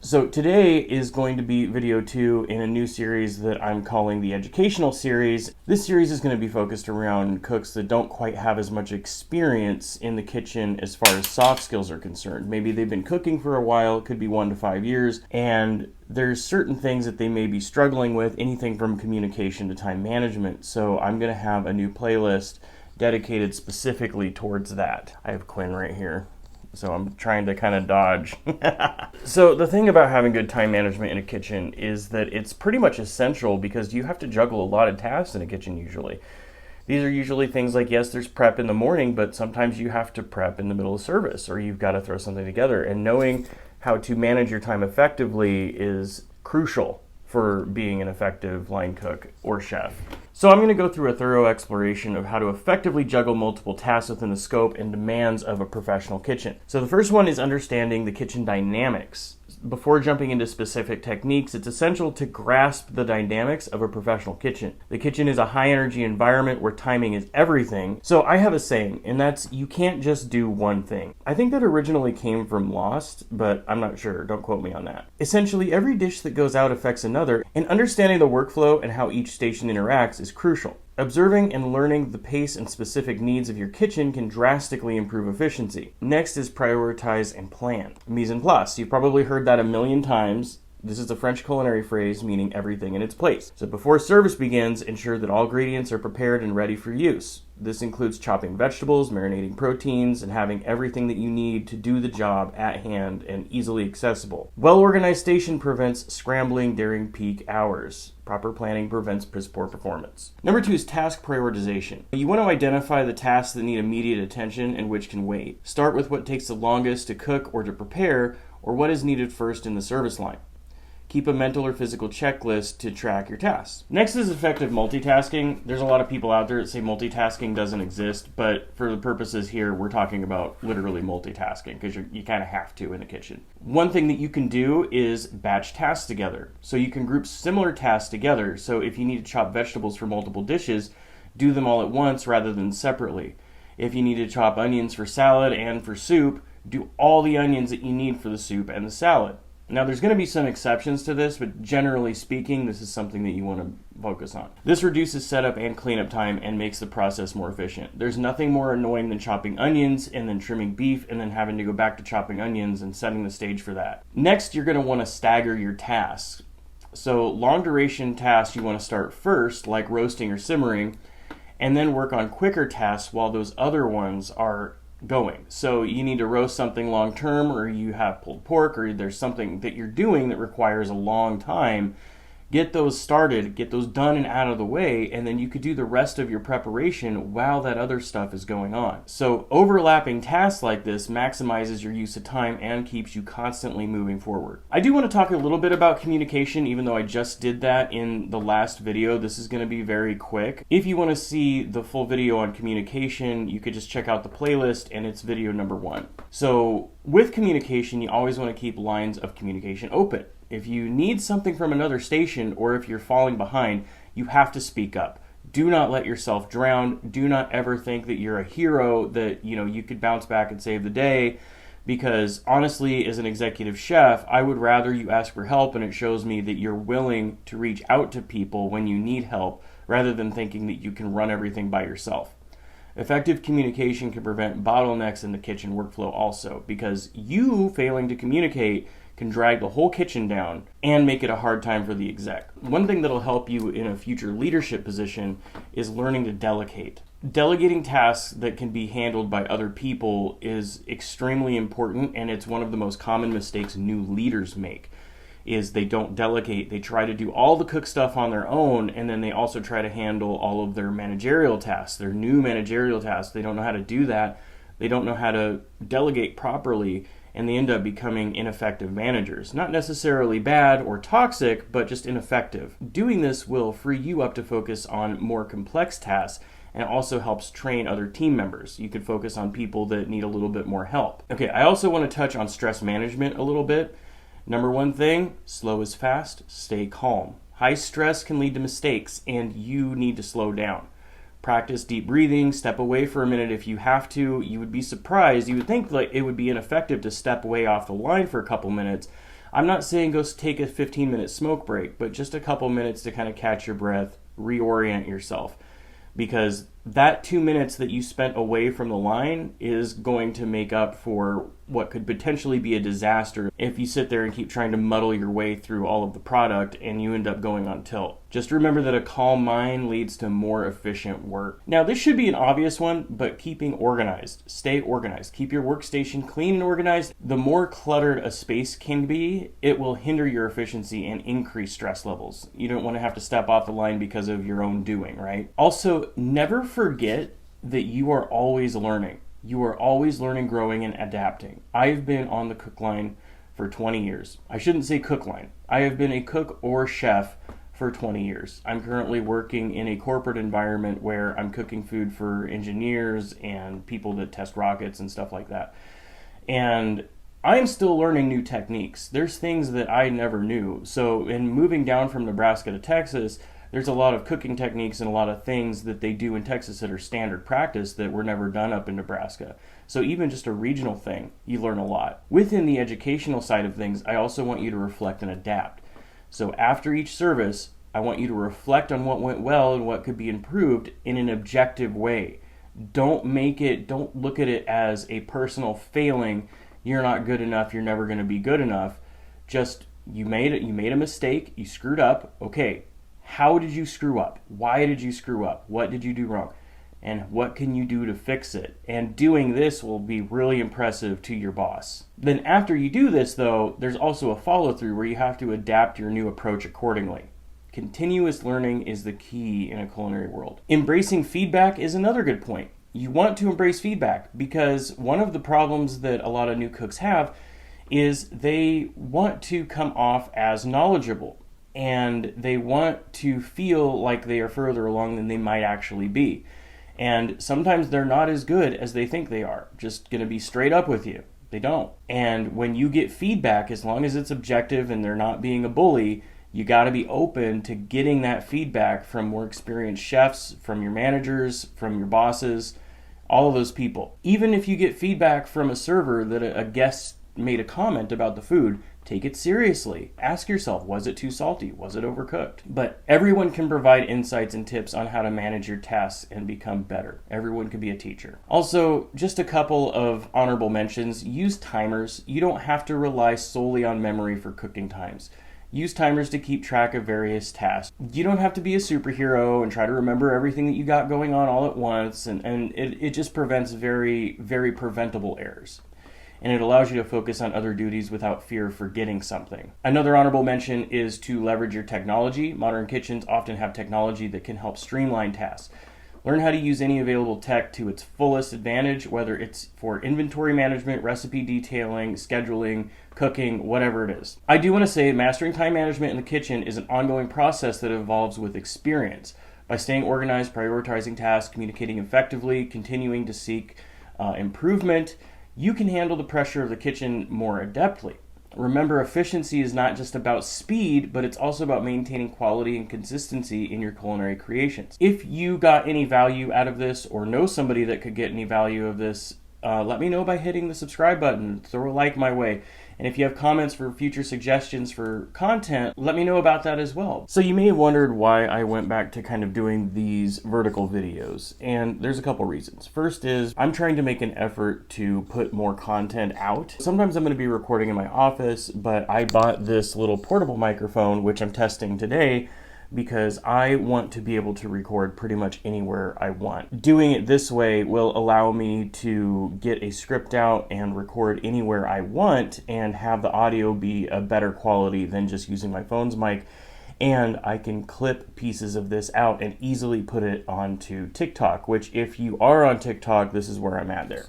So today is going to be video 2 in a new series that I'm calling the Educational Series. This series is going to be focused around cooks that don't quite have as much experience in the kitchen as far as soft skills are concerned. Maybe they've been cooking for a while, it could be 1 to 5 years, and there's certain things that they may be struggling with, anything from communication to time management. So I'm going to have a new playlist dedicated specifically towards that. I have Quinn right here, so I'm trying to kind of dodge. So the thing about having good time management in a kitchen is that it's pretty much essential because you have to juggle a lot of tasks in a kitchen usually. These are usually things like, yes, there's prep in the morning, but sometimes you have to prep in the middle of service or you've got to throw something together. And knowing how to manage your time effectively is crucial for being an effective line cook or chef. So I'm going to go through a thorough exploration of how to effectively juggle multiple tasks within the scope and demands of a professional kitchen. So the first one is understanding the kitchen dynamics. Before jumping into specific techniques, it's essential to grasp the dynamics of a professional kitchen. The kitchen is a high energy environment where timing is everything. So I have a saying, and that's you can't just do one thing. I think that originally came from Lost, but I'm not sure. Don't quote me on that. Essentially, every dish that goes out affects another, and understanding the workflow and how each station interacts is crucial. Observing and learning the pace and specific needs of your kitchen can drastically improve efficiency. Next is prioritize and plan. Mise en place. You've probably heard that a million times. This is a French culinary phrase meaning everything in its place. So before service begins, ensure that all ingredients are prepared and ready for use. This includes chopping vegetables, marinating proteins, and having everything that you need to do the job at hand and easily accessible. Well-organized station prevents scrambling during peak hours. Proper planning prevents piss poor performance. Number 2 is task prioritization. You want to identify the tasks that need immediate attention and which can wait. Start with what takes the longest to cook or to prepare, or what is needed first in the service line. Keep a mental or physical checklist to track your tasks. Next is effective multitasking. There's a lot of people out there that say multitasking doesn't exist, but for the purposes here, we're talking about literally multitasking because you kind of have to in the kitchen. One thing that you can do is batch tasks together. So you can group similar tasks together. So if you need to chop vegetables for multiple dishes, do them all at once rather than separately. If you need to chop onions for salad and for soup, do all the onions that you need for the soup and the salad. Now, there's going to be some exceptions to this, but generally speaking, this is something that you want to focus on. This reduces setup and cleanup time and makes the process more efficient. There's nothing more annoying than chopping onions and then trimming beef and then having to go back to chopping onions and setting the stage for that. Next, you're going to want to stagger your tasks. So long duration tasks you want to start first, like roasting or simmering, and then work on quicker tasks while those other ones are going. So you need to roast something long term, or you have pulled pork, or there's something that you're doing that requires a long time. Get those started, get those done and out of the way, and then you could do the rest of your preparation while that other stuff is going on. So overlapping tasks like this maximizes your use of time and keeps you constantly moving forward. I do want to talk a little bit about communication, even though I just did that in the last video. This is going to be very quick. If you want to see the full video on communication, you could just check out the playlist and it's video number 1. So with communication, you always want to keep lines of communication open. If you need something from another station or if you're falling behind, you have to speak up. Do not let yourself drown. Do not ever think that you're a hero, that you could bounce back and save the day, because honestly, as an executive chef, I would rather you ask for help and it shows me that you're willing to reach out to people when you need help rather than thinking that you can run everything by yourself. Effective communication can prevent bottlenecks in the kitchen workflow also, because you failing to communicate can drag the whole kitchen down and make it a hard time for the exec. One thing that'll help you in a future leadership position is learning to delegate. Delegating tasks that can be handled by other people is extremely important, and it's one of the most common mistakes new leaders make. Is they don't delegate. They try to do all the cook stuff on their own, and then they also try to handle all of their managerial tasks, their new managerial tasks. They don't know how to do that. They don't know how to delegate properly, and they end up becoming ineffective managers. Not necessarily bad or toxic, but just ineffective. Doing this will free you up to focus on more complex tasks, and it also helps train other team members. You could focus on people that need a little bit more help. Okay, I also want to touch on stress management a little bit. Number 1 thing, slow is fast, stay calm. High stress can lead to mistakes, and you need to slow down. Practice deep breathing, step away for a minute if you have to. You would be surprised. You would think like it would be ineffective to step away off the line for a couple minutes. I'm not saying go take a 15-minute smoke break, but just a couple minutes to kind of catch your breath, reorient yourself. Because that 2 minutes that you spent away from the line is going to make up for what could potentially be a disaster if you sit there and keep trying to muddle your way through all of the product and you end up going on tilt. Just remember that a calm mind leads to more efficient work. Now, this should be an obvious one, but keeping organized. Stay organized. Keep your workstation clean and organized. The more cluttered a space can be, it will hinder your efficiency and increase stress levels. You don't want to have to step off the line because of your own doing, right? Also, never forget that you are always learning. You are always learning, growing, and adapting. I've been on the cook line for 20 years. I shouldn't say cook line. I have been a cook or chef for 20 years. I'm currently working in a corporate environment where I'm cooking food for engineers and people that test rockets and stuff like that. And I'm still learning new techniques. There's things that I never knew. So in moving down from Nebraska to Texas, there's a lot of cooking techniques and a lot of things that they do in Texas that are standard practice that were never done up in Nebraska. So even just a regional thing, you learn a lot. Within the educational side of things, I also want you to reflect and adapt. So after each service, I want you to reflect on what went well and what could be improved in an objective way. Don't look at it as a personal failing. You're not good enough, you're never going to be good enough. Just you made a mistake, you screwed up. Okay, how did you screw up? Why did you screw up? What did you do wrong? And what can you do to fix it? And doing this will be really impressive to your boss. Then after you do this, though, there's also a follow-through where you have to adapt your new approach accordingly. Continuous learning is the key in a culinary world. Embracing feedback is another good point. You want to embrace feedback because one of the problems that a lot of new cooks have is they want to come off as knowledgeable. And they want to feel like they are further along than they might actually be. And sometimes they're not as good as they think they are. Just going to be straight up with you. They don't. And when you get feedback, as long as it's objective and they're not being a bully, you got to be open to getting that feedback from more experienced chefs, from your managers, from your bosses, all of those people. Even if you get feedback from a server that a guest made a comment about the food, take it seriously. Ask yourself, was it too salty? Was it overcooked? But everyone can provide insights and tips on how to manage your tasks and become better. Everyone can be a teacher. Also, just a couple of honorable mentions. Use timers. You don't have to rely solely on memory for cooking times. Use timers to keep track of various tasks. You don't have to be a superhero and try to remember everything that you got going on all at once, and it just prevents very, very preventable errors. And it allows you to focus on other duties without fear of forgetting something. Another honorable mention is to leverage your technology. Modern kitchens often have technology that can help streamline tasks. Learn how to use any available tech to its fullest advantage, whether it's for inventory management, recipe detailing, scheduling, cooking, whatever it is. I do want to say mastering time management in the kitchen is an ongoing process that evolves with experience. By staying organized, prioritizing tasks, communicating effectively, continuing to seek improvement, you can handle the pressure of the kitchen more adeptly. Remember, efficiency is not just about speed, but it's also about maintaining quality and consistency in your culinary creations. If you got any value out of this or know somebody that could get any value of this, let me know by hitting the subscribe button. Throw a like my way. And if you have comments for future suggestions for content, let me know about that as well. So you may have wondered why I went back to kind of doing these vertical videos. And there's a couple reasons. First is I'm trying to make an effort to put more content out. Sometimes I'm going to be recording in my office, but I bought this little portable microphone, which I'm testing today, because I want to be able to record pretty much anywhere I want. Doing it this way will allow me to get a script out and record anywhere I want and have the audio be a better quality than just using my phone's mic. And I can clip pieces of this out and easily put it onto TikTok, which if you are on TikTok, this is where I'm at there.